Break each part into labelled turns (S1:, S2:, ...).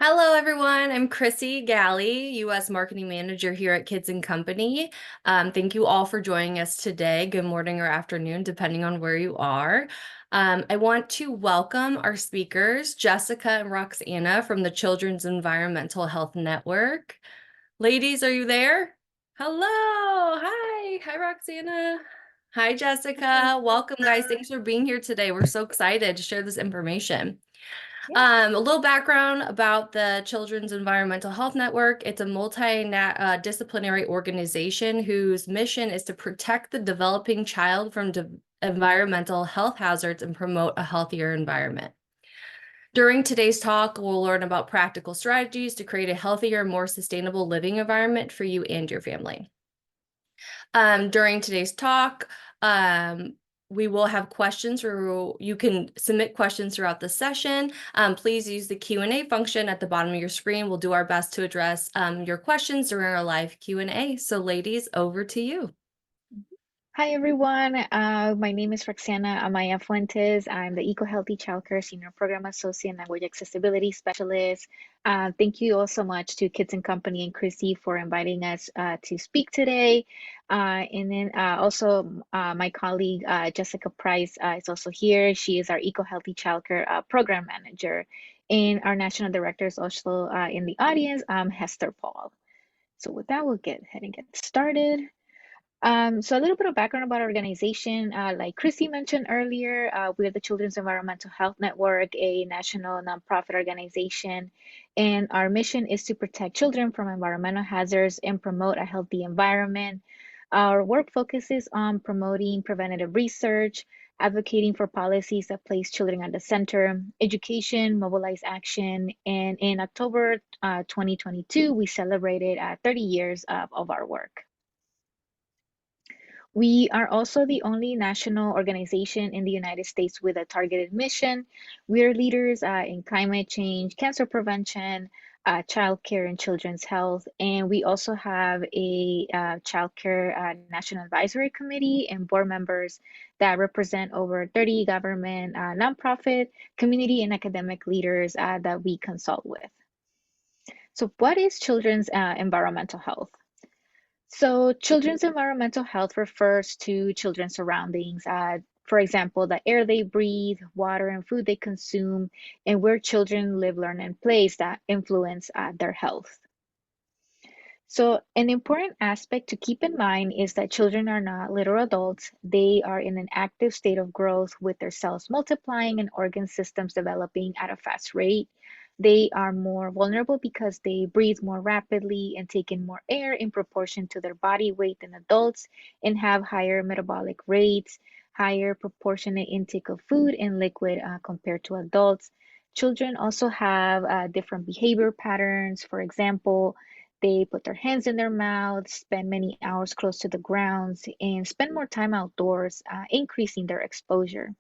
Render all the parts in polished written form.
S1: Hello, everyone. I'm Chrissy Galley, U.S. Marketing Manager here at Kids and Company. Thank you all for joining us today. Good morning or afternoon, depending on where you are. I want to welcome our speakers, Jessica and Roxana from the Children's Environmental Health Network. Ladies, are you there? Hello. Hi. Hi, Roxana. Hi, Jessica. Welcome, guys. Thanks for being here today. We're so excited to share this information.
S2: Yeah.
S1: A little background about the Children's Environmental Health Network. It's a multi-disciplinary organization whose mission is to protect the developing child from environmental health hazards and promote a healthier environment. During today's talk, we'll learn about practical strategies to create a healthier, more sustainable living environment for you and your family. During today's talk, we will have questions, or you can submit questions throughout the session. Please use the Q&A function at the bottom of your screen. We'll do our best to address your questions during our live Q&A. So ladies, over to you.
S2: Hi, everyone. My name is Roxana Amaya Fuentes. I'm the Eco Healthy Childcare Senior Program Associate and Language Accessibility Specialist. Thank you all so much to Kids and Company and Chrissy for inviting us to speak today. And then also my colleague Jessica Price is also here. She is our Eco Healthy Childcare Program Manager. And our National Director is also in the audience, Hester Paul. So with that, we'll get ahead and get started. So a little bit of background about our organization. Like Chrissy mentioned earlier, we're the Children's Environmental Health Network, a national nonprofit organization, and our mission is to protect children from environmental hazards and promote a healthy environment. Our work focuses on promoting preventative research, advocating for policies that place children at the center, education, mobilize action, and in October 2022, we celebrated 30 years of our work. We are also the only national organization in the United States with a targeted mission. We're leaders in climate change, cancer prevention, child care, and children's health. And we also have a child care national advisory committee and board members that represent over 30 government, nonprofit, community, and academic leaders that we consult with. So, what is children's environmental health? So, children's environmental health refers to children's surroundings, for example, the air they breathe, water and food they consume, and where children live, learn, and play that influence their health. So, an important aspect to keep in mind is that children are not little adults. They are in an active state of growth with their cells multiplying and organ systems developing at a fast rate. They are more vulnerable because they breathe more rapidly and take in more air in proportion to their body weight than adults and have higher metabolic rates, higher proportionate intake of food and liquid compared to adults. Children also have different behavior patterns. For example, they put their hands in their mouths, spend many hours close to the grounds, and spend more time outdoors, increasing their exposure.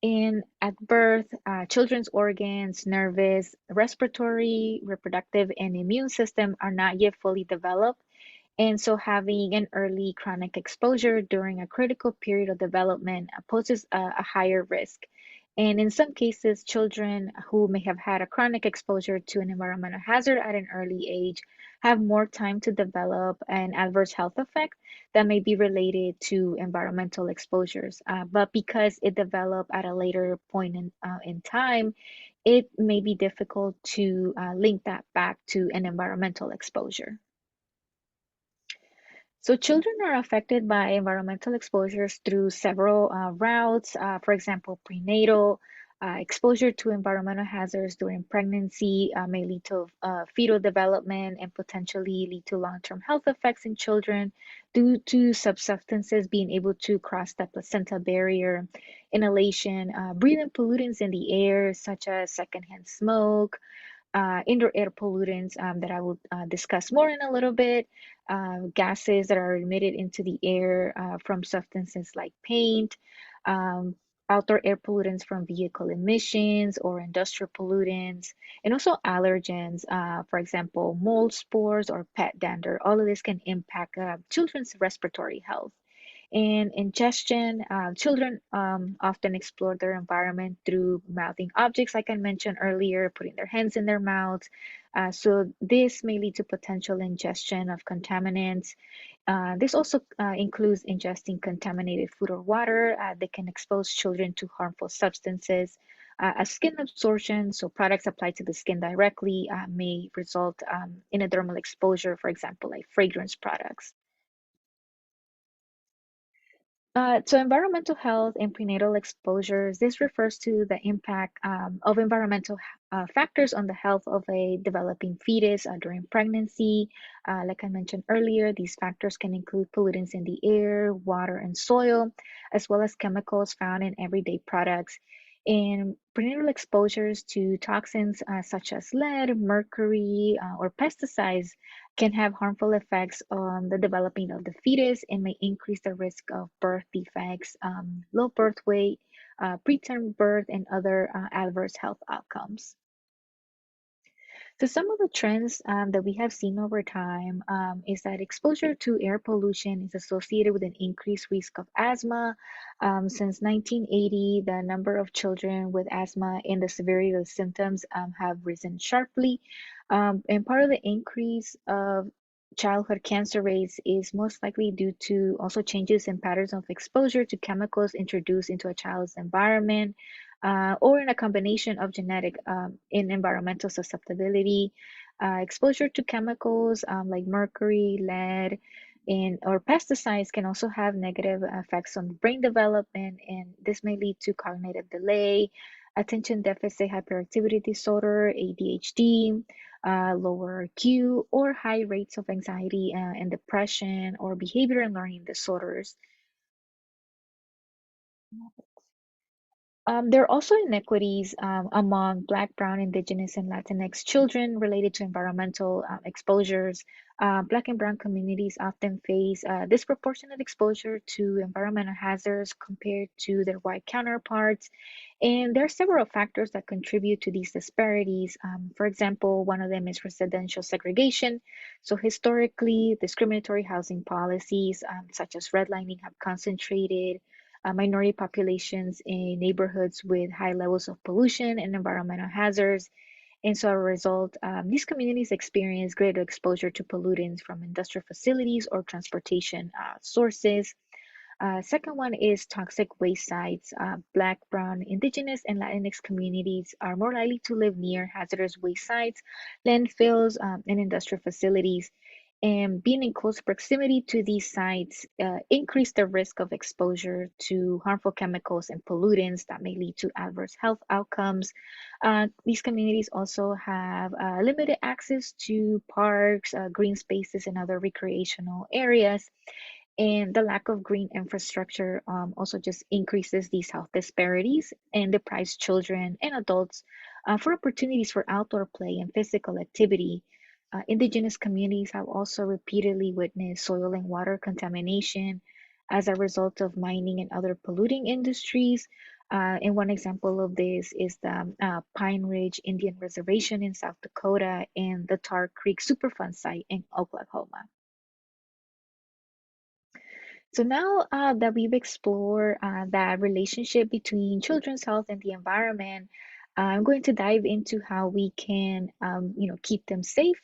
S2: And at birth, children's organs, nervous, respiratory, reproductive, and immune system are not yet fully developed. And so, having an early chronic exposure during a critical period of development poses a higher risk. And in some cases, children who may have had a chronic exposure to an environmental hazard at an early age have more time to develop an adverse health effect that may be related to environmental exposures. But because it developed at a later point in time, it may be difficult to link that back to an environmental exposure. So children are affected by environmental exposures through several routes. For example, prenatal exposure to environmental hazards during pregnancy may lead to fetal development and potentially lead to long-term health effects in children due to substances being able to cross the placenta barrier, inhalation, breathing pollutants in the air, such as secondhand smoke, indoor air pollutants that I will discuss more in a little bit, gases that are emitted into the air from substances like paint, um, outdoor air pollutants from vehicle emissions or industrial pollutants, and also allergens, for example, mold spores or pet dander. All of this can impact children's respiratory health. And ingestion, children often explore their environment through mouthing objects, like I mentioned earlier, putting their hands in their mouths. So this may lead to potential ingestion of contaminants. This also includes ingesting contaminated food or water that can expose children to harmful substances. A skin absorption, so products applied to the skin directly, may result in a dermal exposure, for example, like fragrance products. So environmental health and prenatal exposures, this refers to the impact of environmental factors on the health of a developing fetus during pregnancy. Like I mentioned earlier, these factors can include pollutants in the air, water, and soil, as well as chemicals found in everyday products. And prenatal exposures to toxins such as lead, mercury, or pesticides can have harmful effects on the developing of the fetus and may increase the risk of birth defects, low birth weight, preterm birth, and other adverse health outcomes. So some of the trends that we have seen over time is that exposure to air pollution is associated with an increased risk of asthma. Since 1980, the number of children with asthma and the severity of the symptoms have risen sharply. And part of the increase of childhood cancer rates is most likely due to also changes in patterns of exposure to chemicals introduced into a child's environment or in a combination of genetic and environmental susceptibility, exposure to chemicals like mercury, lead, and or pesticides can also have negative effects on brain development, and this may lead to cognitive delay, attention deficit hyperactivity disorder, ADHD, lower IQ, or high rates of anxiety and depression, or behavior and learning disorders. There are also inequities among Black, Brown, Indigenous, and Latinx children related to environmental exposures. Black and Brown communities often face disproportionate exposure to environmental hazards compared to their white counterparts. And there are several factors that contribute to these disparities. For example, one of them is residential segregation. So, historically, discriminatory housing policies, such as redlining, have concentrated minority populations in neighborhoods with high levels of pollution and environmental hazards. And so, as a result, these communities experience greater exposure to pollutants from industrial facilities or transportation sources. Second one is toxic waste sites. Black, Brown, Indigenous, and Latinx communities are more likely to live near hazardous waste sites, landfills, and industrial facilities. And being in close proximity to these sites increase the risk of exposure to harmful chemicals and pollutants that may lead to adverse health outcomes. These communities also have limited access to parks, green spaces, and other recreational areas. And the lack of green infrastructure also just increases these health disparities and deprives children and adults for opportunities for outdoor play and physical activity. Indigenous communities have also repeatedly witnessed soil and water contamination as a result of mining and other polluting industries. And one example of this is the Pine Ridge Indian Reservation in South Dakota and the Tar Creek Superfund site in Oklahoma. So now that we've explored that relationship between children's health and the environment, I'm going to dive into how we can, keep them safe.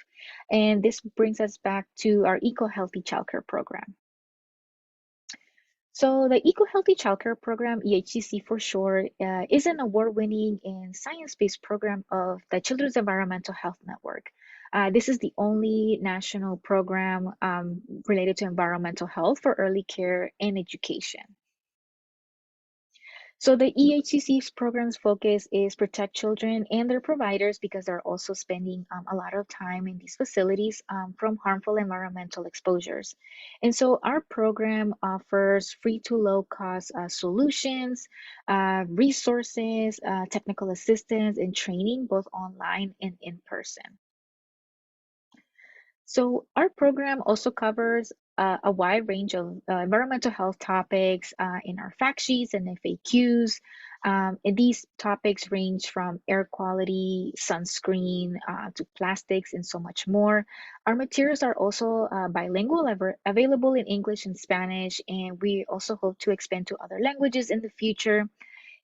S2: And this brings us back to our Eco Healthy Childcare program. So the Eco Healthy Childcare Program, EHCC for short, is an award-winning and science-based program of the Children's Environmental Health Network. This is the only national program related to environmental health for early care and education. So the EHCC's program's focus is protect children and their providers because they're also spending a lot of time in these facilities from harmful environmental exposures. And so our program offers free to low cost solutions, resources, technical assistance, and training both online and in person. So our program also covers a wide range of environmental health topics in our fact sheets and FAQs. And these topics range from air quality, sunscreen, to plastics, and so much more. Our materials are also bilingual, available in English and Spanish, and we also hope to expand to other languages in the future.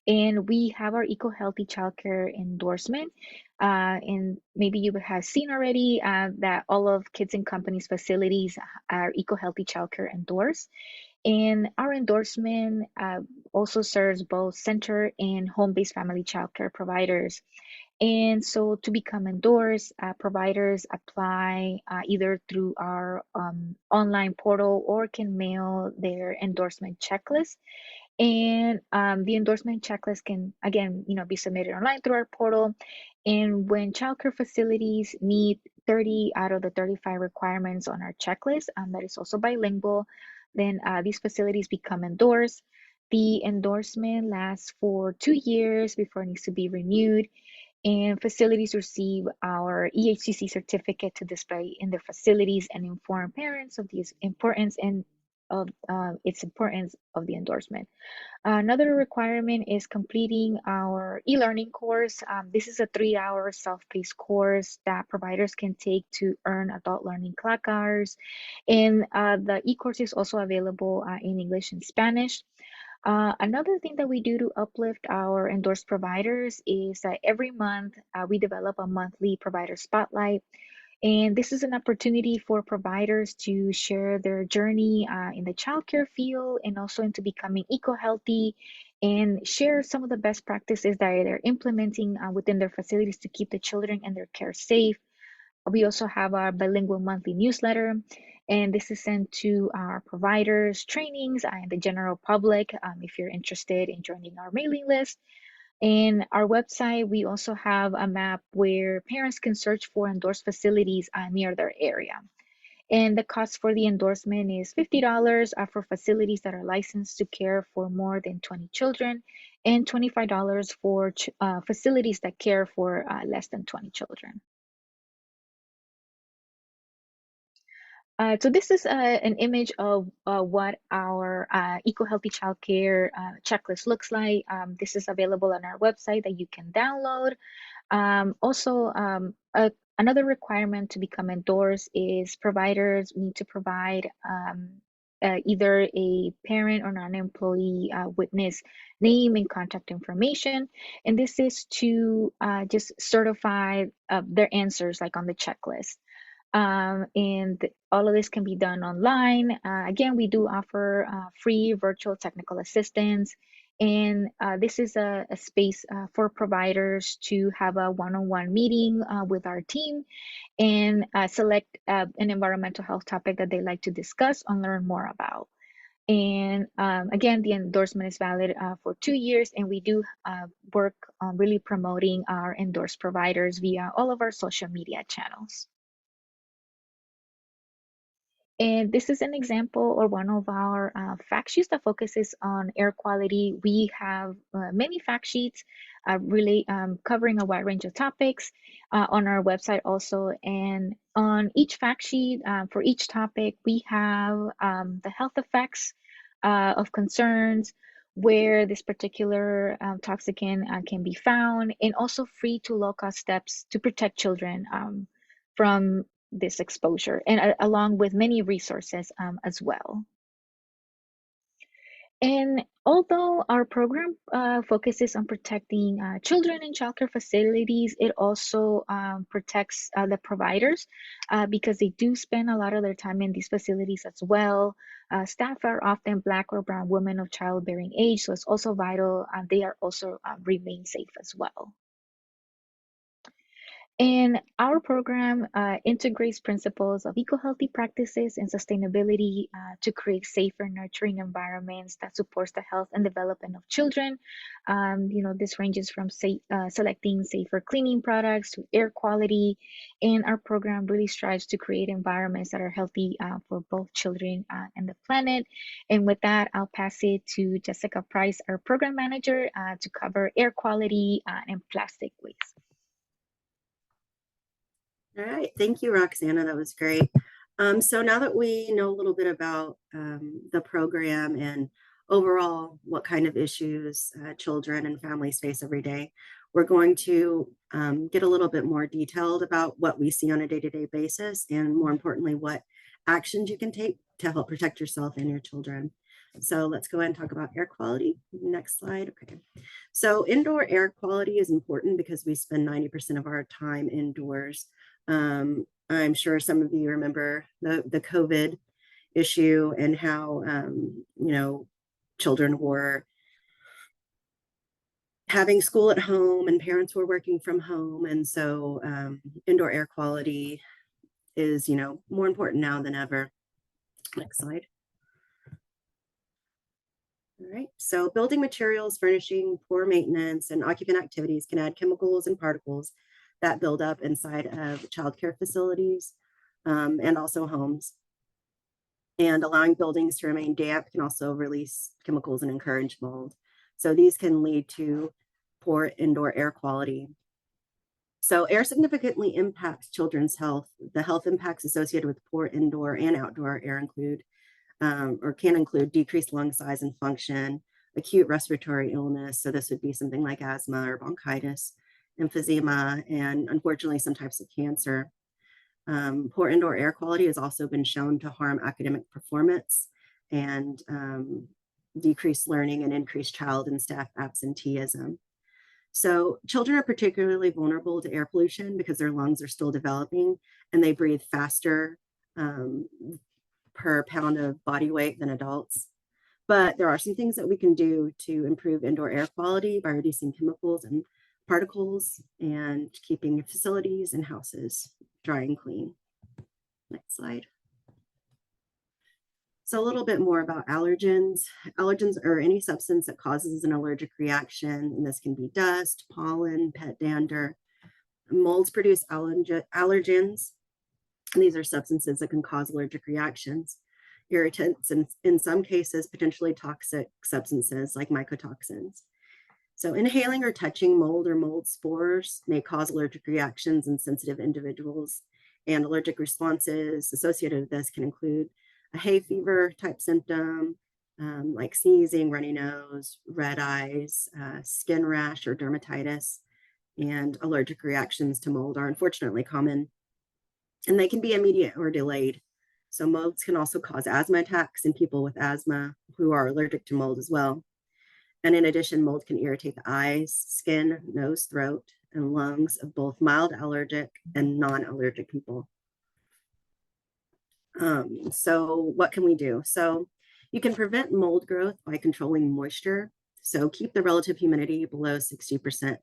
S2: And we have our Eco Healthy Childcare endorsement. And maybe you have seen already that all of Kids and Company's facilities are Eco Healthy Childcare endorsed. And our endorsement also serves both center and home-based family childcare providers. And so to become endorsed, providers apply either through our online portal or can mail their endorsement checklist. And the endorsement checklist can, again, be submitted online through our portal. And when childcare facilities meet 30 out of the 35 requirements on our checklist, that is also bilingual, then these facilities become endorsed. The endorsement lasts for 2 years before it needs to be renewed. And facilities receive our EHCC certificate to display in their facilities and inform parents of the importance and of its importance of the endorsement. Another requirement is completing our e-learning course. This is a 3-hour self-paced course that providers can take to earn adult learning clock hours. And the e-course is also available in English and Spanish. Another thing that we do to uplift our endorsed providers is that every month we develop a monthly provider spotlight. And this is an opportunity for providers to share their journey in the childcare field and also into becoming eco-healthy and share some of the best practices that they're implementing within their facilities to keep the children and their care safe. We also have our bilingual monthly newsletter, and this is sent to our providers, trainings, and the general public if you're interested in joining our mailing list. And our website, we also have a map where parents can search for endorsed facilities near their area. And the cost for the endorsement is $50 for facilities that are licensed to care for more than 20 children, and $25 for facilities that care for less than 20 children. So this is an image of what our eco-healthy childcare checklist looks like. This is available on our website that you can download. Also, another requirement to become endorsed is providers need to provide either a parent or non-employee witness name and contact information. And this is to just certify their answers like on the checklist. And all of this can be done online. Again, we do offer free virtual technical assistance. And this is a space for providers to have a one-on-one meeting with our team and select an environmental health topic that they'd like to discuss and learn more about. And again, the endorsement is valid for 2 years, and we do work on really promoting our endorsed providers via all of our social media channels. And this is an example or one of our fact sheets that focuses on air quality. We have many fact sheets really covering a wide range of topics on our website also. And on each fact sheet for each topic, we have the health effects of concerns, where this particular toxicant can be found, and also free to low cost steps to protect children from this exposure, and along with many resources as well. And although our program focuses on protecting children in childcare facilities, it also protects the providers because they do spend a lot of their time in these facilities as well. Staff are often Black or Brown women of childbearing age, so it's also vital they are also remain safe as well. And our program integrates principles of eco-healthy practices and sustainability to create safer, nurturing environments that supports the health and development of children. This ranges from selecting safer cleaning products to air quality. And our program really strives to create environments that are healthy for both children and the planet. And with that, I'll pass it to Jessica Price, our program manager, to cover air quality and plastic waste.
S3: All right, thank you, Roxana. That was great. So now that we know a little bit about the program and overall what kind of issues children and families face every day. We're going to get a little bit more detailed about what we see on a day-to-day basis, and more importantly, what actions you can take to help protect yourself and your children. So let's go ahead and talk about air quality. Next slide. Okay. So indoor air quality is important because we spend 90% of our time indoors. I'm sure some of you remember the COVID issue and how, children were having school at home and parents were working from home. And so indoor air quality is, more important now than ever. Next slide. All right, so building materials, furnishing, poor maintenance, and occupant activities can add chemicals and particles that build up inside of childcare facilities and also homes. And allowing buildings to remain damp can also release chemicals and encourage mold. So these can lead to poor indoor air quality. So air significantly impacts children's health. The health impacts associated with poor indoor and outdoor air include can include decreased lung size and function, acute respiratory illness. So this would be something like asthma or bronchitis, emphysema, and unfortunately some types of cancer. Poor indoor air quality has also been shown to harm academic performance and decrease learning and increase child and staff absenteeism. So children are particularly vulnerable to air pollution because their lungs are still developing and they breathe faster per pound of body weight than adults. But there are some things that we can do to improve indoor air quality by reducing chemicals and particles and keeping facilities and houses dry and clean. Next slide. So a little bit more about allergens. Allergens are any substance that causes an allergic reaction, and this can be dust, pollen, pet dander. Molds produce allergens, and these are substances that can cause allergic reactions. Irritants, and in some cases, potentially toxic substances like mycotoxins. So inhaling or touching mold or mold spores may cause allergic reactions in sensitive individuals, and allergic responses associated with this can include a hay fever type symptom, like sneezing, runny nose, red eyes, skin rash or dermatitis, and allergic reactions to mold are unfortunately common, and they can be immediate or delayed. So molds can also cause asthma attacks in people with asthma who are allergic to mold as well. And in addition, mold can irritate the eyes, skin, nose, throat, and lungs of both mild allergic and non-allergic people. So what can we do? So you can prevent mold growth by controlling moisture. So keep the relative humidity below 60%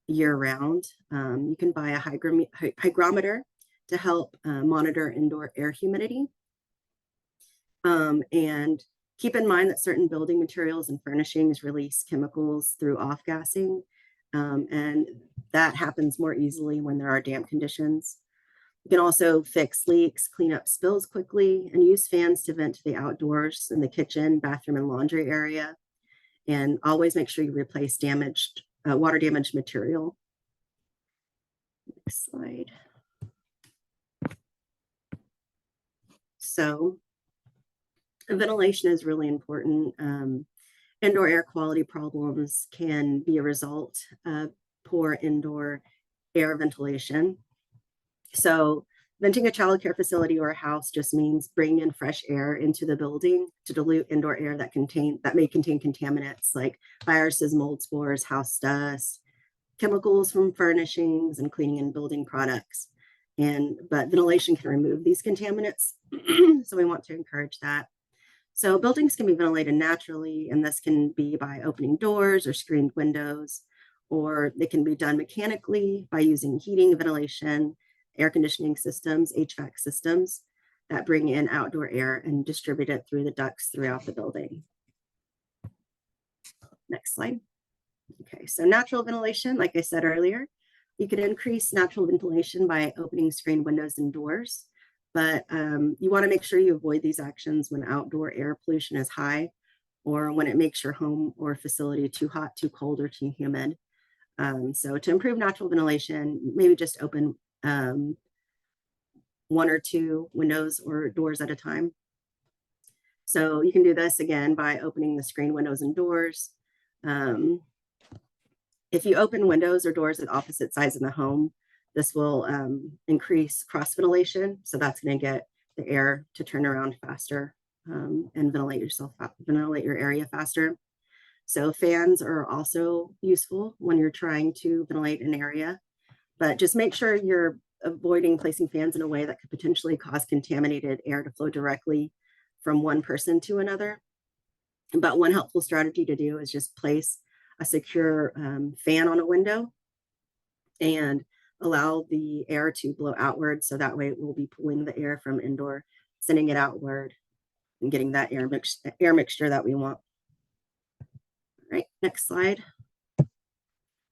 S3: year round. You can buy a hygrometer to help monitor indoor air humidity. And keep in mind that certain building materials and furnishings release chemicals through off-gassing, and that happens more easily when there are damp conditions. You can also fix leaks, clean up spills quickly, and use fans to vent to the outdoors in the kitchen, bathroom, and laundry area. And always make sure you replace damaged, water damaged material. Next slide. So ventilation is really important. Indoor air quality problems can be a result of poor indoor air ventilation. So venting a childcare facility or a house just means bringing in fresh air into the building to dilute indoor air that may contain contaminants like viruses, mold spores, house dust, chemicals from furnishings, and cleaning and building products. But ventilation can remove these contaminants. So we want to encourage that. So buildings can be ventilated naturally, and this can be by opening doors or screened windows, or they can be done mechanically by using heating, ventilation, air conditioning systems, HVAC systems that bring in outdoor air and distribute it through the ducts throughout the building. Next slide. Okay, so natural ventilation, like I said earlier, you can increase natural ventilation by opening screened windows and doors, but you want to make sure you avoid these actions when outdoor air pollution is high, or when it makes your home or facility too hot, too cold, or too humid. So to improve natural ventilation, maybe just open one or two windows or doors at a time. So you can do this again by opening the screen windows and doors. If you open windows or doors at opposite sides of the home, this will increase cross ventilation. So that's going to get the air to turn around faster and ventilate your area faster. So fans are also useful when you're trying to ventilate an area, but just make sure you're avoiding placing fans in a way that could potentially cause contaminated air to flow directly from one person to another. But one helpful strategy to do is just place a secure fan on a window and allow the air to blow outward. So that way it will be pulling the air from indoor, sending it outward and getting that air mixture that we want. All right, next slide.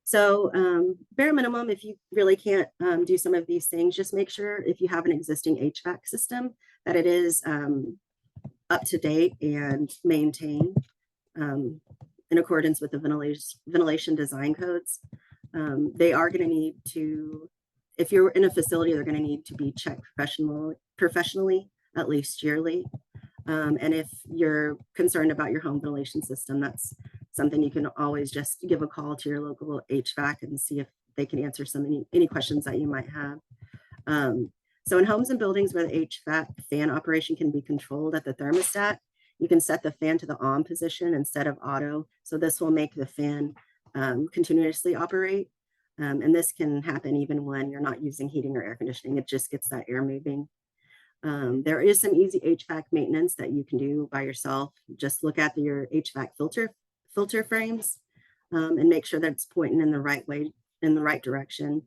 S3: So bare minimum, if you really can't do some of these things, just make sure if you have an existing HVAC system that it is up to date and maintained in accordance with the ventilation design codes. They are going to need to, if you're in a facility, they're going to need to be checked professionally, at least yearly. And if you're concerned about your home ventilation system, that's something you can always just give a call to your local HVAC and see if they can answer any questions that you might have. So in homes and buildings where the HVAC fan operation can be controlled at the thermostat, you can set the fan to the on position instead of auto. So this will make the fan continuously operate. And this can happen even when you're not using heating or air conditioning. It just gets that air moving. There is some easy HVAC maintenance that you can do by yourself. Just look at your HVAC filter frames and make sure that it's pointing in the right way, in the right direction.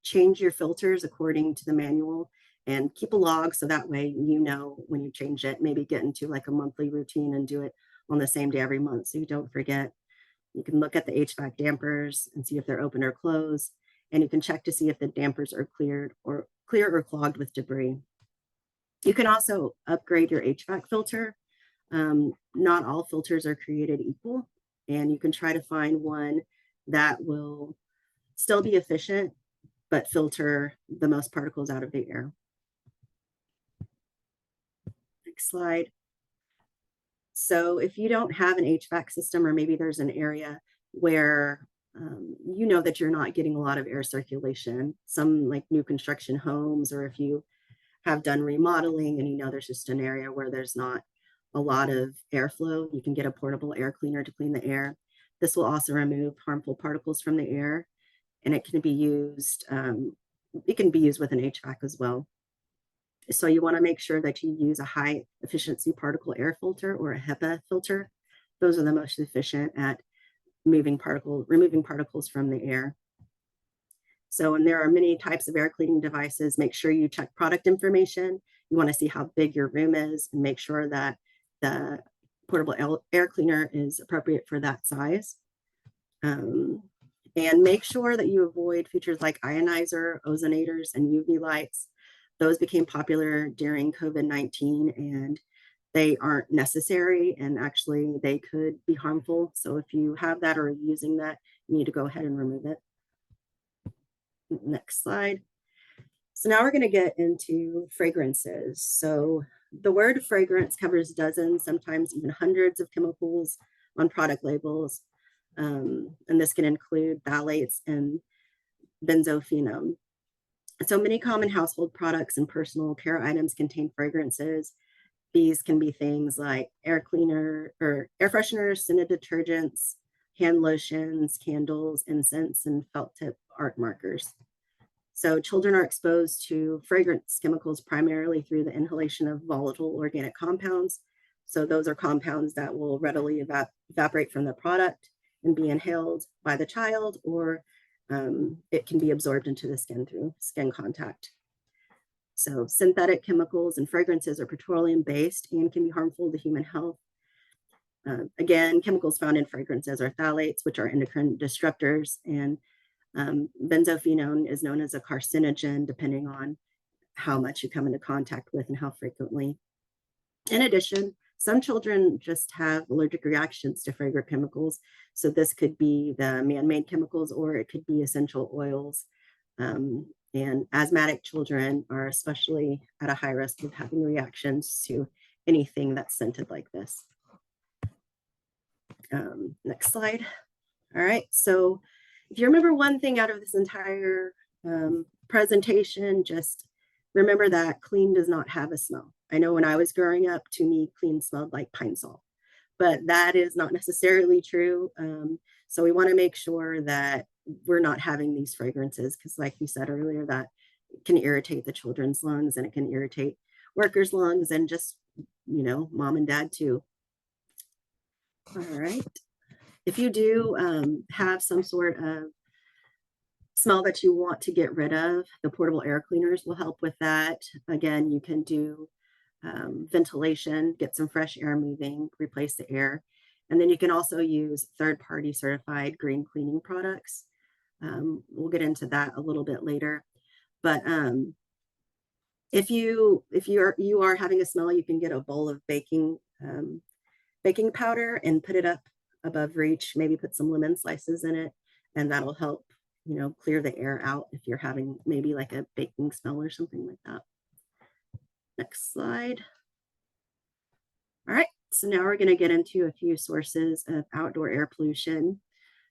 S3: Change your filters according to the manual and keep a log so that way you know when you change it. Maybe get into like a monthly routine and do it on the same day every month so you don't forget. You can look at the HVAC dampers and see if they're open or closed, and you can check to see if the dampers are clear or clogged with debris. You can also upgrade your HVAC filter. Not all filters are created equal, and you can try to find one that will still be efficient, but filter the most particles out of the air. Next slide. So if you don't have an HVAC system, or maybe there's an area where you know that you're not getting a lot of air circulation, some like new construction homes, or if you have done remodeling and you know there's just an area where there's not a lot of airflow, you can get a portable air cleaner to clean the air. This will also remove harmful particles from the air, and it can be used with an HVAC as well. So you want to make sure that you use a high efficiency particle air filter or a HEPA filter. Those are the most efficient at removing particles from the air. So, and there are many types of air cleaning devices. Make sure you check product information. You want to see how big your room is and make sure that the portable air cleaner is appropriate for that size. And make sure that you avoid features like ionizer, ozonators, and UV lights. Those became popular during COVID-19 and they aren't necessary, and actually they could be harmful. So if you have that or are using that, you need to go ahead and remove it. Next slide. So now we're going to get into fragrances. So the word fragrance covers dozens, sometimes even hundreds of chemicals on product labels. And this can include phthalates and benzophenone. So many common household products and personal care items contain fragrances. These can be things like air cleaner or air fresheners, scented detergents, hand lotions, candles, incense, and felt tip art markers. So children are exposed to fragrance chemicals primarily through the inhalation of volatile organic compounds. So those are compounds that will readily evaporate from the product and be inhaled by the child, or it can be absorbed into the skin through skin contact. So synthetic chemicals and fragrances are petroleum-based and can be harmful to human health. Again, chemicals found in fragrances are phthalates, which are endocrine disruptors, and benzophenone is known as a carcinogen, depending on how much you come into contact with and how frequently. In addition, some children just have allergic reactions to fragrant chemicals. So this could be the man-made chemicals, or it could be essential oils. And asthmatic children are especially at a high risk of having reactions to anything that's scented like this. Next slide. All right, so if you remember one thing out of this entire presentation, just remember that clean does not have a smell. I know when I was growing up, to me, clean smelled like pine sol, but that is not necessarily true. So we want to make sure that we're not having these fragrances, because like we said earlier, that can irritate the children's lungs, and it can irritate workers' lungs, and just, you know, mom and dad too. All right. If you do have some sort of smell that you want to get rid of, the portable air cleaners will help with that. Again, you can do ventilation, get some fresh air moving, replace the air. And then you can also use third-party certified green cleaning products. We'll get into that a little bit later. But if you are having a smell, you can get a bowl of baking powder and put it up above reach. Maybe put some lemon slices in it, and that'll help, you know, clear the air out if you're having maybe like a baking smell or something like that. Next slide. All right, so now we're going to get into a few sources of outdoor air pollution.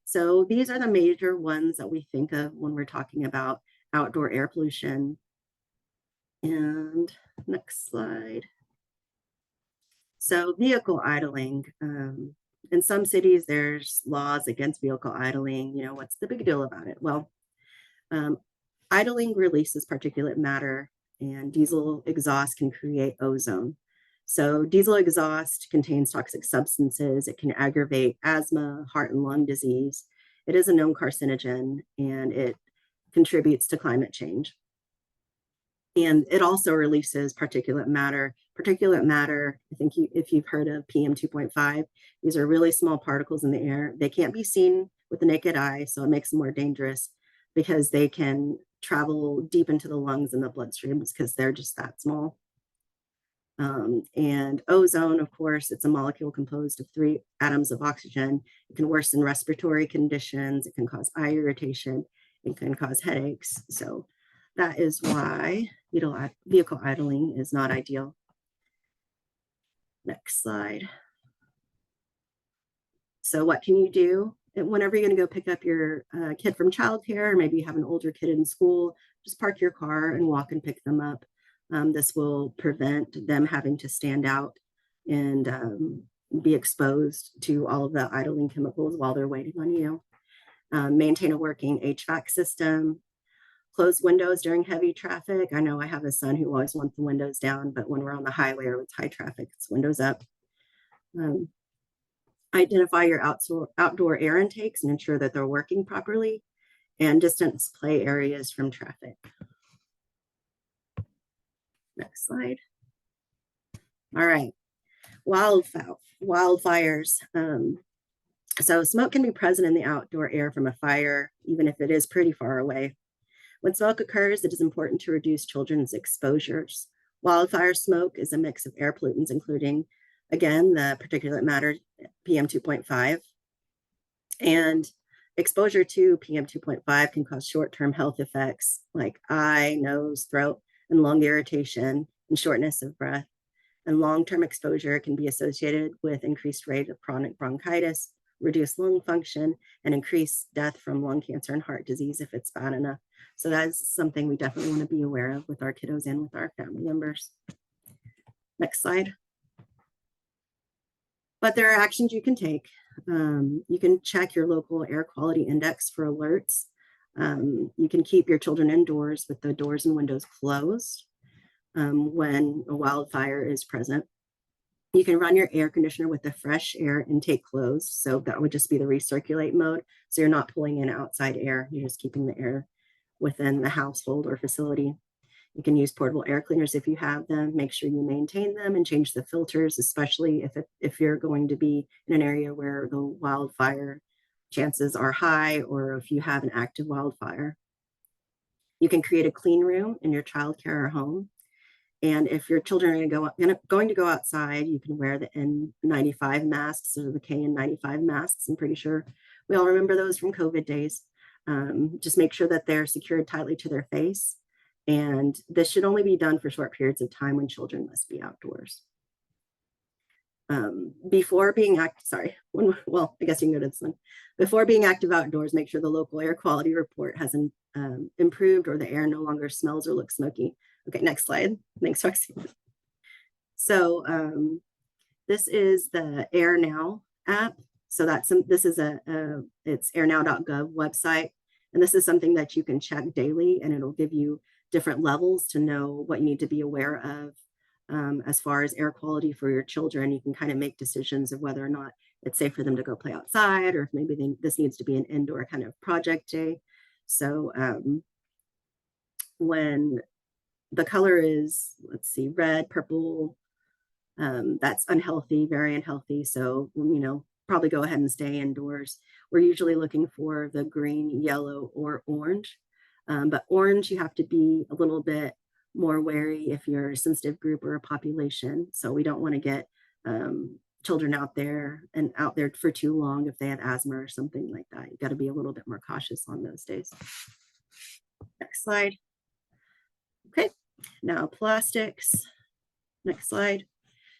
S3: So these are the major ones that we think of when we're talking about outdoor air pollution. And next slide. So vehicle idling. In some cities, there's laws against vehicle idling. You know, what's the big deal about it? Well, idling releases particulate matter, and diesel exhaust can create ozone. So diesel exhaust contains toxic substances. It can aggravate asthma, heart and lung disease. It is a known carcinogen, and it contributes to climate change. And it also releases particulate matter. Particulate matter, I think if you've heard of PM 2.5, these are really small particles in the air. They can't be seen with the naked eye, so it makes them more dangerous because they can travel deep into the lungs and the bloodstreams because they're just that small. And ozone, of course, it's a molecule composed of 3 atoms of oxygen. It can worsen respiratory conditions. It can cause eye irritation. It can cause headaches. So that is why vehicle idling is not ideal. Next slide. So what can you do? Whenever you're going to go pick up your kid from childcare, or maybe you have an older kid in school, just park your car and walk and pick them up. This will prevent them having to stand out and be exposed to all of the idling chemicals while they're waiting on you. Maintain a working HVAC system. Close windows during heavy traffic. I know I have a son who always wants the windows down, but when we're on the highway or it's high traffic, it's windows up. Identify your outdoor air intakes and ensure that they're working properly, and distance play areas from traffic. Next slide. All right, wildfires. So smoke can be present in the outdoor air from a fire, even if it is pretty far away. When smoke occurs, it is important to reduce children's exposures. Wildfire smoke is a mix of air pollutants, including, again, the particulate matter PM 2.5. And exposure to PM 2.5 can cause short-term health effects like eye, nose, throat, and lung irritation and shortness of breath. And long-term exposure can be associated with increased rate of chronic bronchitis, reduced lung function, and increased death from lung cancer and heart disease if it's bad enough. So that is something we definitely want to be aware of with our kiddos and with our family members. Next slide. But there are actions you can take. You can check your local air quality index for alerts. You can keep your children indoors with the doors and windows closed when a wildfire is present. You can run your air conditioner with the fresh air intake closed. So that would just be the recirculate mode. So you're not pulling in outside air. You're just keeping the air within the household or facility. You can use portable air cleaners if you have them. Make sure you maintain them and change the filters, especially if you're going to be in an area where the wildfire chances are high, or if you have an active wildfire. You can create a clean room in your childcare or home. And if your children are going to go outside, you can wear the N95 masks or the KN95 masks. I'm pretty sure we all remember those from COVID days. Just make sure that they're secured tightly to their face. And this should only be done for short periods of time when children must be outdoors. Before being well, I guess you can go to this one. Before being active outdoors, make sure the local air quality report has improved or the air no longer smells or looks smoky. Okay, next slide. Thanks, Roxy. So this is the Air Now app. So this is it's airnow.gov website. And this is something that you can check daily, and it'll give you different levels to know what you need to be aware of as far as air quality for your children. You can kind of make decisions of whether or not it's safe for them to go play outside, or if maybe this needs to be an indoor kind of project day. So when the color is, let's see, red, purple, that's unhealthy, very unhealthy. So, probably go ahead and stay indoors. We're usually looking for the green, yellow, or orange. But orange, you have to be a little bit more wary if you're a sensitive group or a population. So we don't want to get children out there for too long if they have asthma or something like that. You got to be a little bit more cautious on those days. Next slide. Okay, now plastics. Next slide.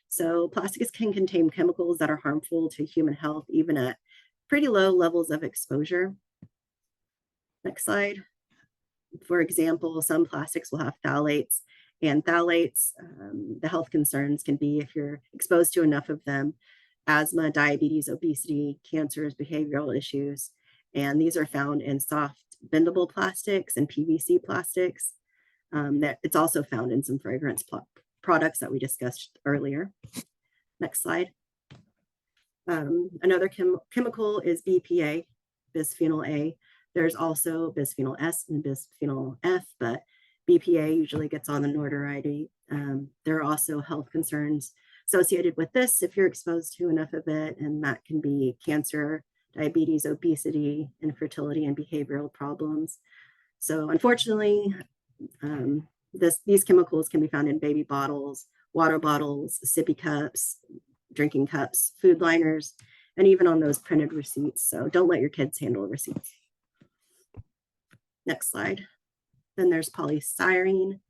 S3: So plastics can contain chemicals that are harmful to human health, even at pretty low levels of exposure. Next slide. For example, some plastics will have phthalates, and phthalates, the health concerns can be if you're exposed to enough of them, asthma, diabetes, obesity, cancers, behavioral issues. And these are found in soft bendable plastics and PVC plastics. That it's also found in some fragrance products that we discussed earlier. Next slide. Another chemical is BPA, bisphenol A. There's also bisphenol S and bisphenol F, but BPA usually gets on the notoriety. There are also health concerns associated with this if you're exposed to enough of it, and that can be cancer, diabetes, obesity, infertility, and behavioral problems. So unfortunately, these chemicals can be found in baby bottles, water bottles, sippy cups, drinking cups, food liners, and even on those printed receipts. So don't let your kids handle receipts. Next slide. Then there's polystyrene.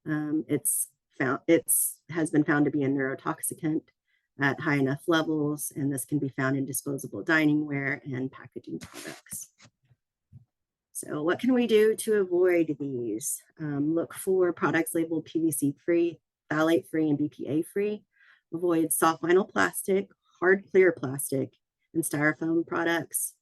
S3: Has been found to be a neurotoxicant at high enough levels, and this can be found in disposable dining ware and packaging products. So what can we do to avoid these? Look for products labeled PVC free, phthalate free, and BPA free. Avoid soft vinyl plastic, hard clear plastic, and styrofoam products.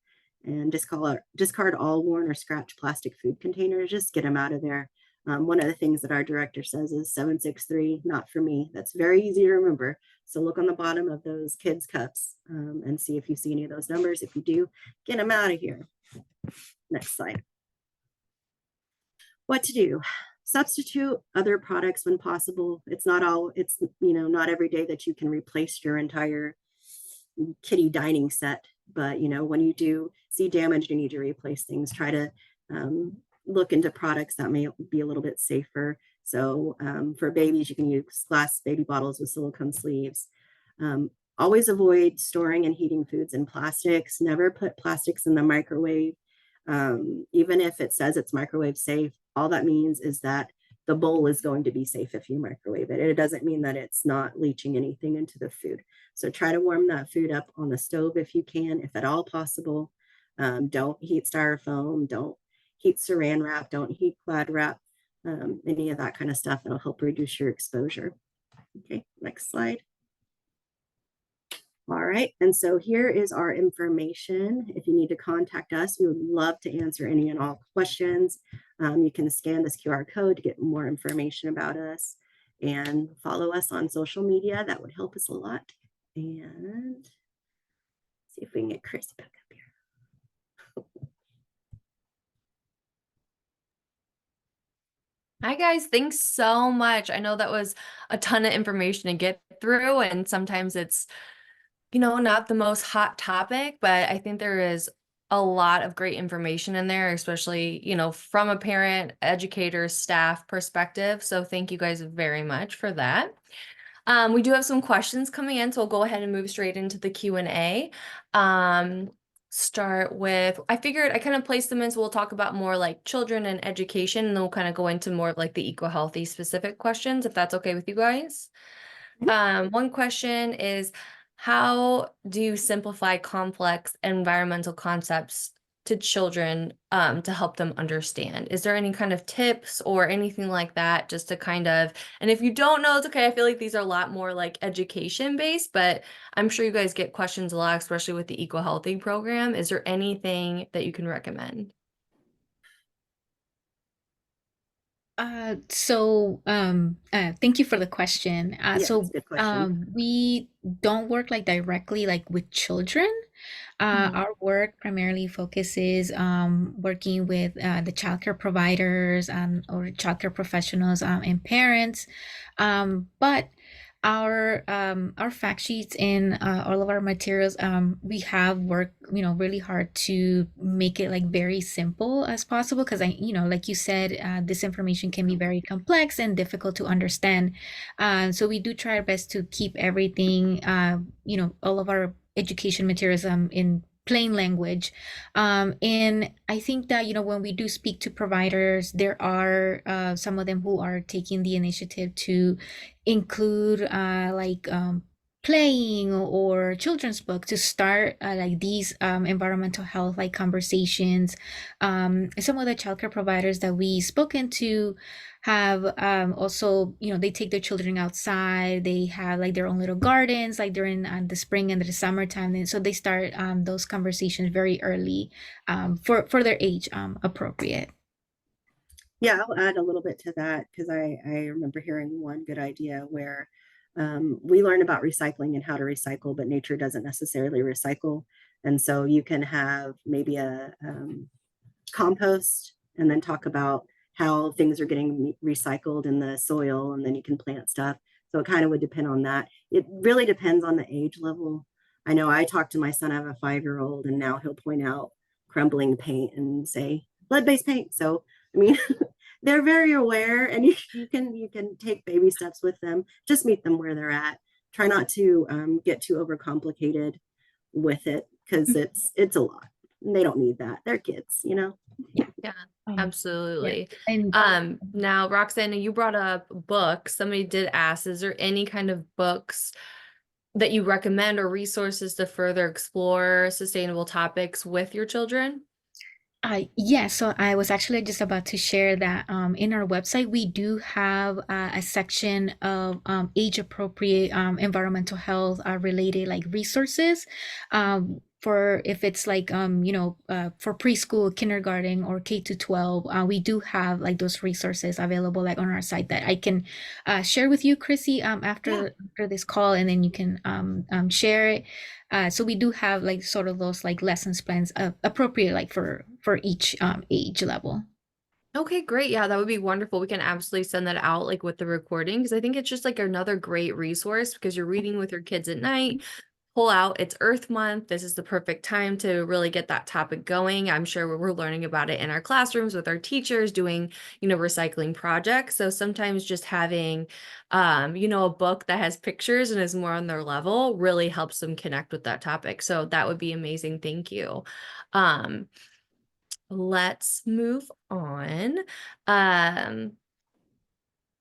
S3: And discard all worn or scratched plastic food containers. Just get them out of there. One of the things that our director says is 763, not for me. That's very easy to remember. So look on the bottom of those kids' cups and see if you see any of those numbers. If you do, get them out of here. Next slide. What to do? Substitute other products when possible. It's not every day that you can replace your entire kiddie dining set, but when you do see damage, you need to replace things. Try to look into products that may be a little bit safer. So for babies, you can use glass baby bottles with silicone sleeves. Always avoid storing and heating foods in plastics. Never put plastics in the microwave. Even if it says it's microwave safe, all that means is that the bowl is going to be safe if you microwave it. It doesn't mean that it's not leaching anything into the food. So try to warm that food up on the stove if you can, if at all possible. Don't heat styrofoam, don't heat saran wrap, don't heat Glad wrap, any of that kind of stuff. It'll help reduce your exposure. Okay, next slide. All right, and so here is our information. If you need to contact us, we would love to answer any and all questions. You can scan this QR code to get more information about us and follow us on social media. That would help us a lot. And see if we can get Chris back up here.
S1: Hi guys, thanks so much. I know that was a ton of information to get through, and sometimes it's not the most hot topic, but I think there is a lot of great information in there, especially, from a parent, educator, staff perspective. So thank you guys very much for that. We do have some questions coming in, so we'll go ahead and move straight into the Q&A. Start with, I figured I kind of placed them in, so we'll talk about more like children and education, and then we'll kind of go into more of like the eco-healthy specific questions, if that's okay with you guys. One question is, how do you simplify complex environmental concepts to children to help them understand? Is there any kind of tips or anything like that just to kind of, and if you don't know, it's okay. I feel like these are a lot more like education based, but I'm sure you guys get questions a lot, especially with the Eco Healthy program. Is there anything that you can recommend?
S2: Thank you for the question.
S3: Yeah, it's a good question.
S2: We don't work like directly like with children.
S1: Mhm.
S2: Our work primarily focuses working with the childcare providers or childcare professionals and parents. But our fact sheets and all of our materials, we have worked, really hard to make it like very simple as possible because like you said, this information can be very complex and difficult to understand. So we do try our best to keep everything, all of our education materials in plain language. And I think that, when we do speak to providers, there are some of them who are taking the initiative to include playing or children's book to start like these environmental health like conversations. Some of the childcare providers that we spoken to have also, they take their children outside. They have like their own little gardens, like during the spring and the summertime. And so they start those conversations very early for their age appropriate.
S3: Yeah, I'll add a little bit to that because I remember hearing one good idea where we learn about recycling and how to recycle, but nature doesn't necessarily recycle. And so you can have maybe a compost and then talk about how things are getting recycled in the soil, and then you can plant stuff. So it kind of would depend on that. It really depends on the age level. I know I talked to my son, I have a 5-year-old, and now he'll point out crumbling paint and say lead-based paint. So I mean, they're very aware, and you can take baby steps with them. Just meet them where they're at. Try not to get too overcomplicated with it because it's a lot. They don't need that. They're kids.
S1: Yeah,
S2: Um, yeah,
S1: absolutely.
S2: and
S1: Now, Roxanne, you brought up books. Somebody did ask, is there any kind of books that you recommend or resources to further explore sustainable topics with your children?
S2: yeah, so I was actually just about to share that in our website, we do have a section of age appropriate environmental health related like resources. For if it's like for preschool, kindergarten, or K to 12, we do have like those resources available like on our site that I can share with you, Chrissy,
S3: Yeah.
S2: after this call, and then you can share it. So we do have like sort of those like lessons plans appropriate like for each age level.
S1: Okay, great. Yeah, that would be wonderful. We can absolutely send that out like with the recording because I think it's just like another great resource because you're reading with your kids at night. Pull out, it's Earth Month. This is the perfect time to really get that topic going. I'm sure we're learning about it in our classrooms with our teachers doing, recycling projects. So sometimes just having, a book that has pictures and is more on their level really helps them connect with that topic. So that would be amazing. Thank you. Um, let's move on. Um,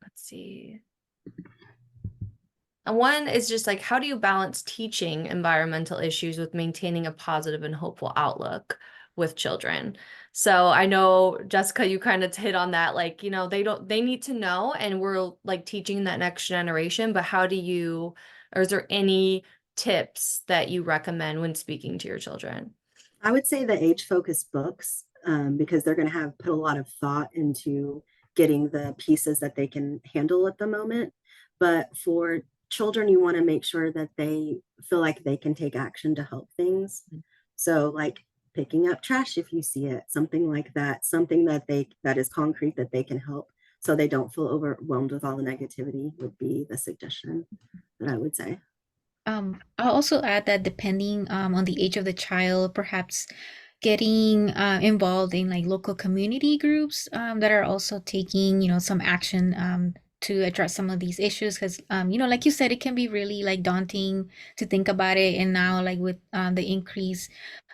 S1: let's see. And one is just like, how do you balance teaching environmental issues with maintaining a positive and hopeful outlook with children? So I know, Jessica, you kind of hit on that, like, they need to know, and we're like teaching that next generation, but or is there any tips that you recommend when speaking to your children?
S3: I would say the age focused books, because they're going to have put a lot of thought into getting the pieces that they can handle at the moment. But for children, you want to make sure that they feel like they can take action to help things. So, like picking up trash if you see it, something like that, something that is concrete that they can help, so they don't feel overwhelmed with all the negativity would be the suggestion that I would say.
S2: I'll also add that depending on the age of the child, perhaps getting involved in like local community groups that are also taking, some action to address some of these issues. Because, like you said, it can be really like daunting to think about it. And now, like with the increase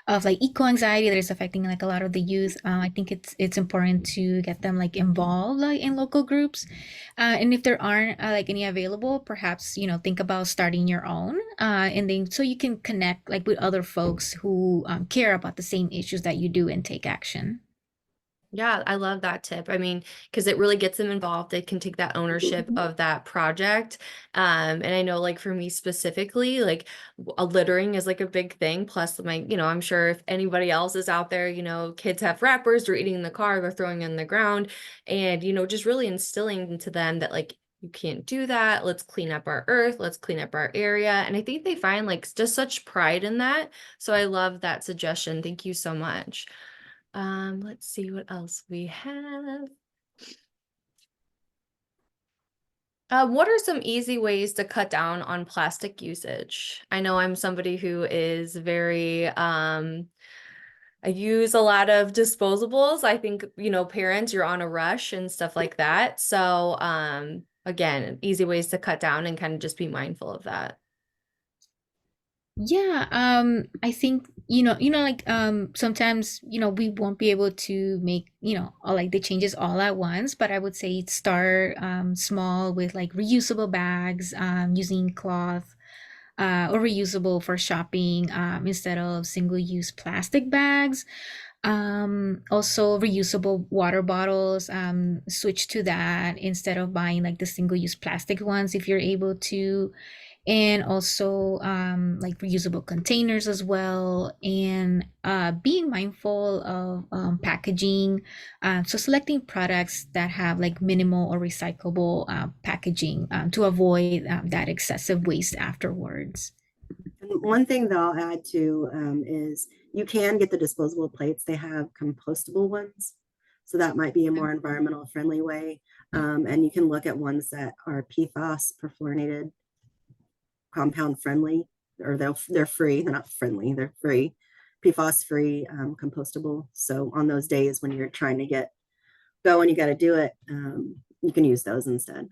S2: of like eco anxiety that is affecting like a lot of the youth. I think it's important to get them like involved like in local groups, and if there aren't like any available, perhaps think about starting your own, and then so you can connect like with other folks who care about the same issues that you do and take action.
S1: Yeah, I love that tip. I mean, because it really gets them involved. They can take that ownership
S3: Mhm.
S1: of that project. And I know, like, for me specifically, like, a littering is like a big thing. Plus, my, I'm sure if anybody else is out there, kids have wrappers, they're eating in the car, they're throwing in the ground, and, just really instilling into them that, like, you can't do that. Let's clean up our earth. Let's clean up our area. And I think they find like just such pride in that. So I love that suggestion. Thank you so much. Let's see what else we have. What are some easy ways to cut down on plastic usage? I know I'm somebody who is very, I use a lot of disposables. I think, parents, you're on a rush and stuff like that. So, again, easy ways to cut down and kind of just be mindful of that.
S2: Yeah, I think like sometimes we won't be able to make all like the changes all at once, but I would say start small with like reusable bags, using cloth or reusable for shopping instead of single-use plastic bags. Also reusable water bottles, switch to that instead of buying like the single-use plastic ones if you're able to, and also like reusable containers as well, and being mindful of packaging, so selecting products that have like minimal or recyclable packaging to avoid that excessive waste afterwards.
S3: And one thing that I'll add to is you can get the disposable plates. They have compostable ones. So that might be a more environmental friendly way. And you can look at ones that are PFAS, perfluorinated, compound friendly, or they're free. They're not friendly, they're free, PFAS free, compostable. So on those days when you're trying to go and you got to do it, you can use those instead.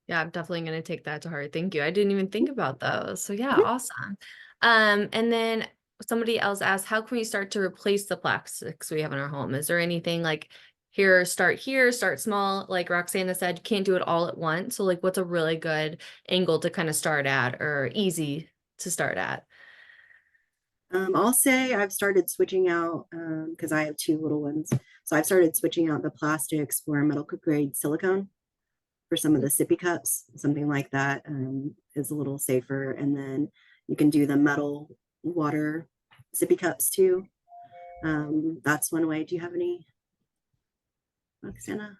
S1: Yeah, I'm definitely going to take that to heart. Thank you. I didn't even think about those. So yeah,
S3: Mhm.
S1: awesome. And then somebody else asked, how can we start to replace the plastics we have in our home? Is there anything like here, start small? Like Roxana said, you can't do it all at once. So like what's a really good angle to kind of start at or easy to start at?
S3: I'll say I've started switching out because I have two little ones. So I've started switching out the plastics for medical grade silicone for some of the sippy cups. Something like that is a little safer. And then you can do the metal water sippy cups too. That's one way. Do you have any, Roxana?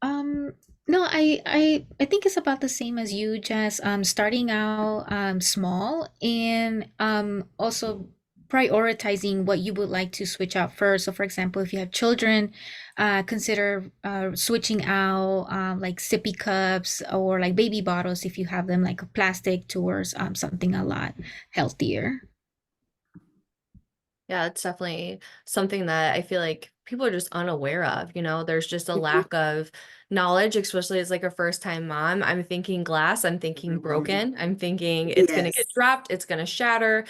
S2: Um, no, I think it's about the same as you, just starting out small, and also prioritizing what you would like to switch out first. So for example, if you have children, consider switching out like sippy cups or like baby bottles if you have them like a plastic towards something a lot healthier.
S1: Yeah, it's definitely something that I feel like people are just unaware of. There's just a
S3: Mhm.
S1: lack of knowledge, especially as like a first time mom. I'm thinking glass, I'm thinking
S3: Mhm.
S1: broken, I'm thinking it's gonna
S3: Yes.
S1: get dropped, it's gonna shatter.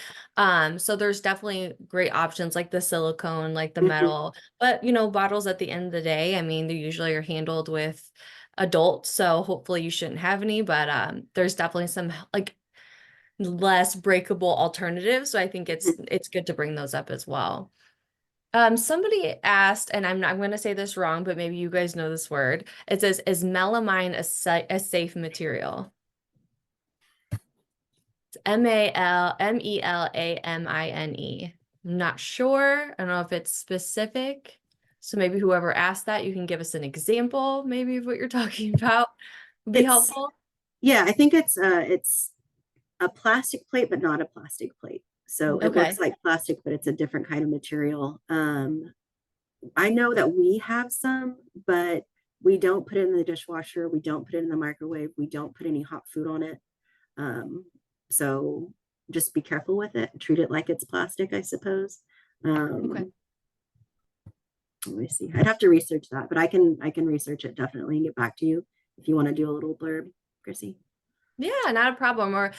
S1: So there's definitely great options like the silicone, like the
S3: Mhm.
S1: metal, but bottles at the end of the day, I mean, they usually are handled with adults, so hopefully you shouldn't have any, but there's definitely some like less breakable alternatives. So I think it's
S3: Mhm.
S1: it's good to bring those up as well. Somebody asked, and I'm going to say this wrong, but maybe you guys know this word. It says, "Is melamine a safe material?" It's Melamine. I'm not sure. I don't know if it's specific. So maybe whoever asked that, you can give us an example, maybe of what you're talking about. Would be
S3: It's
S1: helpful.
S3: yeah, I think it's a plastic plate, but not a plastic plate. So it looks
S1: Okay.
S3: like plastic, but it's a different kind of material. I know that we have some, but we don't put it in the dishwasher. We don't put it in the microwave. We don't put any hot food on it. Um, so just be careful with it. Treat it like it's plastic, I suppose.
S1: Okay.
S3: Um, Let me see. I'd have to research that, but I can research it definitely and get back to you if you want to do a little blurb, Chrissy.
S1: Yeah, not a problem. Or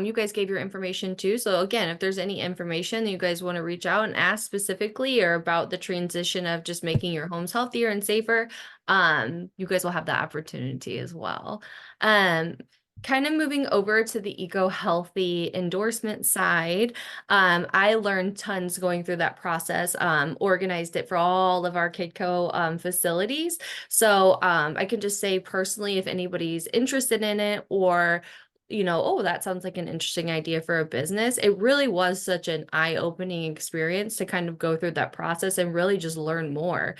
S1: you guys gave your information too. So again, if there's any information that you guys want to reach out and ask specifically or about the transition of just making your homes healthier and safer, you guys will have that opportunity as well. Um, Kind of moving over to the eco-healthy endorsement side, I learned tons going through that process, organized it for all of our Kidco facilities. So I can just say personally, if anybody's interested in it or oh, that sounds like an interesting idea for a business. It really was such an eye-opening experience to kind of go through that process and really just learn more.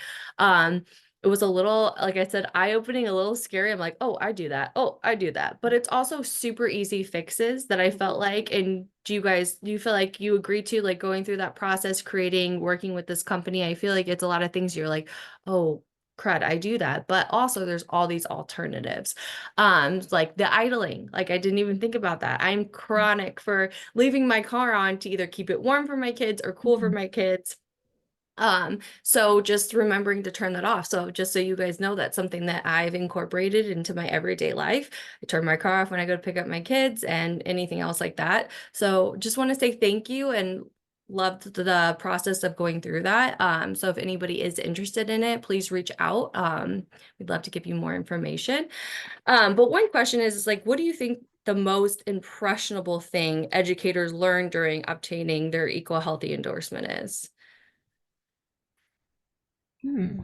S1: It was a little, like I said, eye-opening, a little scary. I'm like, oh, I do that. Oh, I do that. But it's also super easy fixes that I felt
S3: Mhm.
S1: like. And do you feel like you agree to like going through that process, creating, working with this company? I feel like it's a lot of things you're like, oh, crud, I do that. But also there's all these alternatives. Like the idling, like I didn't even think about that. I'm chronic for leaving my car on to either keep it warm for my kids or cool for
S2: Mhm.
S1: my kids. So just remembering to turn that off. So just so you guys know, that's something that I've incorporated into my everyday life. I turn my car off when I go to pick up my kids and anything else like that. So just want to say thank you and loved the process of going through that. So if anybody is interested in it, please reach out. We'd love to give you more information. But one question is like, what do you think the most impressionable thing educators learn during obtaining their equal healthy endorsement is?
S2: Hmm.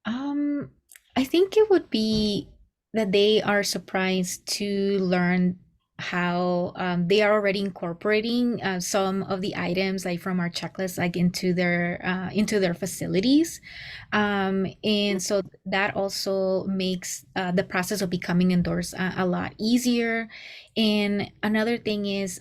S2: Um, I think it would be that they are surprised to learn how they are already incorporating some of the items like from our checklist like into their facilities, and so that also makes the process of becoming endorsed a lot easier. And another thing is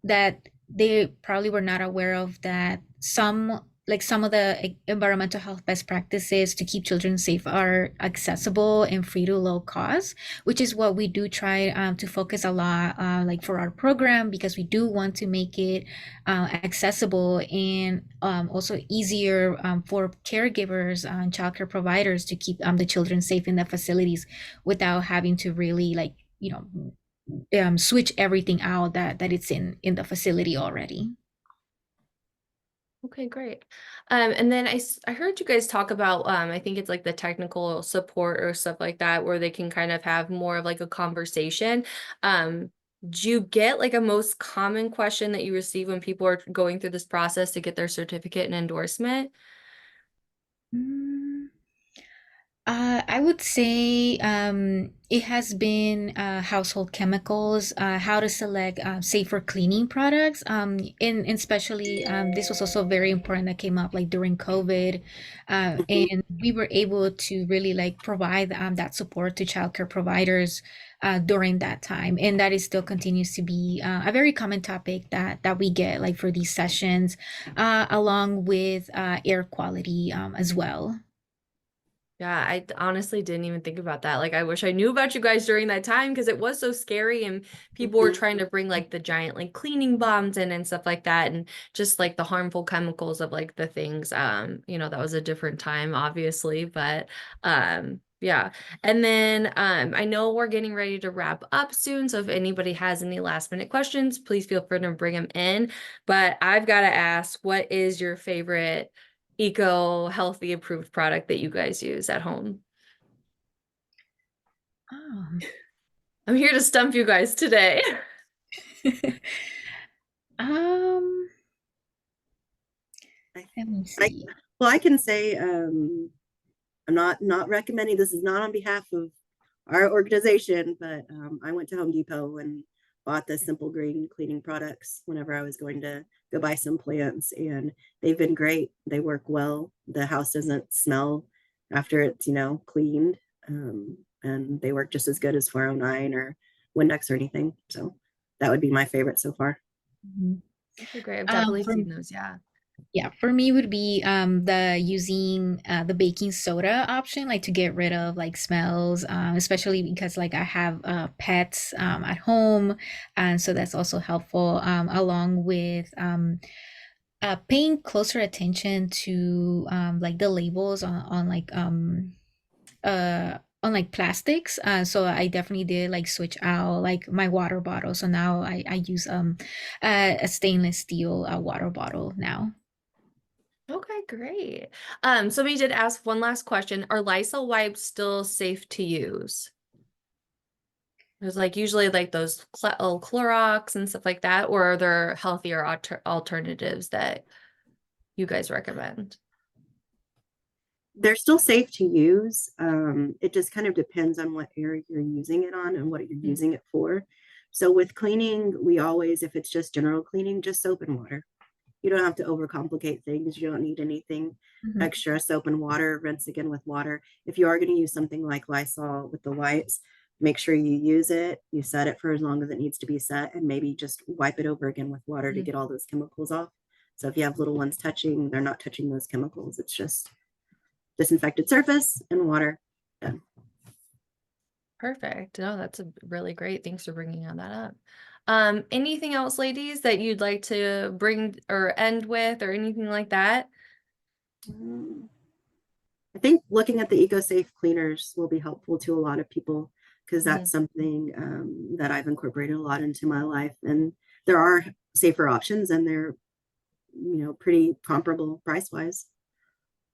S2: that they probably were not aware of that some of the environmental health best practices to keep children safe are accessible and free to low cost, which is what we do try to focus a lot like for our program, because we do want to make it accessible and also easier for caregivers and childcare providers to keep the children safe in the facilities without having to really like switch everything out that it's in the facility already.
S1: Okay, great. And then I heard you guys talk about, I think it's like the technical support or stuff like that, where they can kind of have more of like a conversation. Um, do you get like a most common question that you receive when people are going through this process to get their certificate and endorsement?
S2: Mm, I would say it has been household chemicals, how to select safer cleaning products, and especially this was also very important that came up like during COVID,
S3: Mhm.
S2: and we were able to really like provide that support to childcare providers during that time, and that is still continues to be a very common topic that we get like for these sessions, along with air quality as well.
S1: Yeah, honestly didn't even think about that. Like, I wish I knew about you guys during that time because it was so scary and people were
S3: Mhm.
S1: trying to bring like the giant like cleaning bombs in and stuff like that and just like the harmful chemicals of like the things. That was a different time, obviously, but yeah. And then I know we're getting ready to wrap up soon, so if anybody has any last minute questions, please feel free to bring them in. But I've got to ask, what is your favorite eco healthy approved product that you guys use at home?
S2: Oh.
S1: I'm here to stump you guys today.
S2: Um,
S3: I,
S2: let me
S3: I,
S2: see.
S3: well, I can say I'm not recommending. This is not on behalf of our organization, but I went to Home Depot and bought the Simple Green cleaning products whenever I was going to go buy some plants, and they've been great. They work well. The house doesn't smell after it's cleaned, and they work just as good as 409 or Windex or anything. So that would be my favorite so far.
S2: Mhm.
S1: Okay, great. I've definitely
S2: For
S1: seen those. Yeah.
S2: Yeah, for me would be the using the baking soda option, like to get rid of like smells, especially because like I have pets at home, and so that's also helpful. Along with paying closer attention to like the labels on like on like plastics. So I definitely did like switch out like my water bottle. So now I use a stainless steel water bottle now.
S1: Okay, great. Somebody did ask one last question. Are Lysol wipes still safe to use? There's like usually like those Clorox and stuff like that, or are there healthier alternatives that you guys recommend?
S3: They're still safe to use. It just kind of depends on what area you're using it on and what you're
S1: Mm.
S3: using it for. So with cleaning, we always, if it's just general cleaning, just soap and water. You don't have to overcomplicate things. You don't need anything
S2: Mhm.
S3: extra. Soap and water, rinse again with water. If you are going to use something like Lysol with the wipes, make sure you use it. You set it for as long as it needs to be set, and maybe just wipe it over again with water to
S1: Mhm.
S3: get all those chemicals off. So if you have little ones touching, they're not touching those chemicals. It's just disinfected surface and water. Done.
S1: Perfect. No, that's a really great. Thanks for bringing all that up. Anything else, ladies, that you'd like to bring or end with or anything like that?
S3: Um, I think looking at the EcoSafe cleaners will be helpful to a lot of people because
S1: Mhm.
S3: that's something that I've incorporated a lot into my life. And there are safer options, and they're pretty comparable price wise.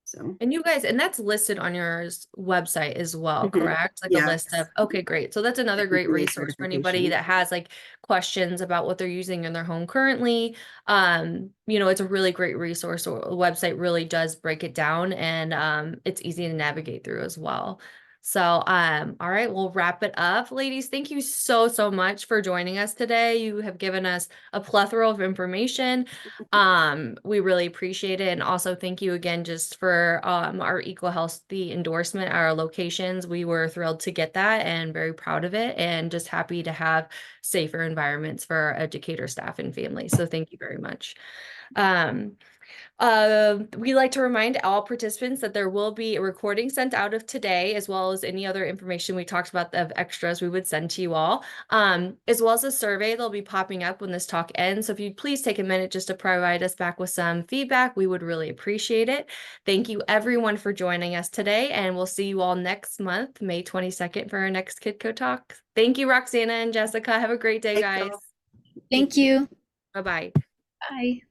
S3: So
S1: And you guys, and that's listed on your website as well,
S3: mhm.
S1: correct? Like a list of,
S3: Yes,
S1: okay, great. So that's another great
S3: EPA
S1: resource for anybody
S3: certification.
S1: that has like questions about what they're using in their home currently. It's a really great resource. So the website really does break it down, and it's easy to navigate through as well. So, all right, we'll wrap it up. Ladies, thank you so, so much for joining us today. You have given us a plethora of information. We really appreciate it. And also thank you again just for our EcoHealthy endorsement, our locations. We were thrilled to get that and very proud of it, and just happy to have safer environments for our educator staff and families. So thank you very much. Um, we like to remind all participants that there will be a recording sent out of today, as well as any other information we talked about of extras we would send to you all, as well as a survey that'll be popping up when this talk ends. So if you'd please take a minute just to provide us back with some feedback, we would really appreciate it. Thank you everyone for joining us today, and we'll see you all next month, May 22nd, for our next Kidco Talk. Thank you, Roxana and Jessica. Have a great day,
S3: Thank
S1: guys.
S3: y'all.
S2: Thank you.
S1: Bye-bye.
S2: Bye.